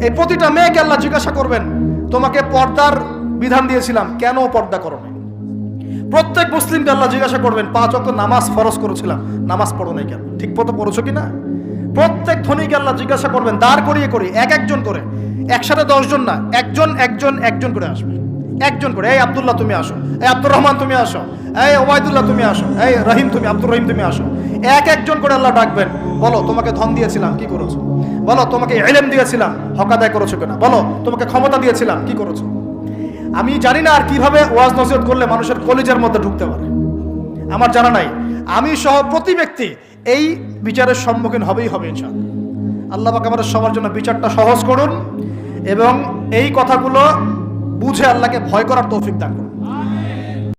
এই প্রতিটা মেয়েকে আল্লাহ জিজ্ঞাসা করবেন, তোমাকে পর্দার বিধান দিয়েছিলাম, কেন পর্দা করো নাই? প্রত্যেক মুসলিমকে আল্লাহ জিজ্ঞাসা করবেন, 5 ওয়াক্ত নামাজ ফরজ করেছিলাম, নামাজ পড়ো নাই কেন? ঠিক মতো পড়েছো কিনা? প্রত্যেক ধনীকে আল্লাহ জিজ্ঞাসা করবেন, দাঁড় করিয়ে করে, একজন করে, একসাথে 10 জন না, একজন করে আসবে, একজন করে। এই আব্দুল্লাহ তুমি আসো, এই আব্দুর রহমান তুমি আসো, এই ওবায়দুল্লাহ তুমি আসো, এই রহিম তুমি, আব্দুর রহিম তুমি আসো। একজন করে আল্লাহ ডাকবেন, বলো তোমাকে ধন দিয়েছিলাম, কি করেছো? বলো তোমাকে ইলম দিয়েছিলাম, হক আদায় করেছো কিনা? বলো তোমাকে ক্ষমতা দিয়েছিলাম, কি করেছো? আমি জানি না আর কিভাবে ওয়াজ নসিহত করলে মানুষের কলিজার মধ্যে ঢুকতে পারে, আমার জানা নাই। আমি সহ প্রতি ব্যক্তি এই বিচারের সম্মুখীন হবেই হবে ইনশাআল্লাহ। আল্লাহ পাক আমাদের সবার জন্য বিচারটা সহজ করুন এবং এই কথাগুলো বুঝে আল্লাহকে ভয় করার তৌফিক দান করুন।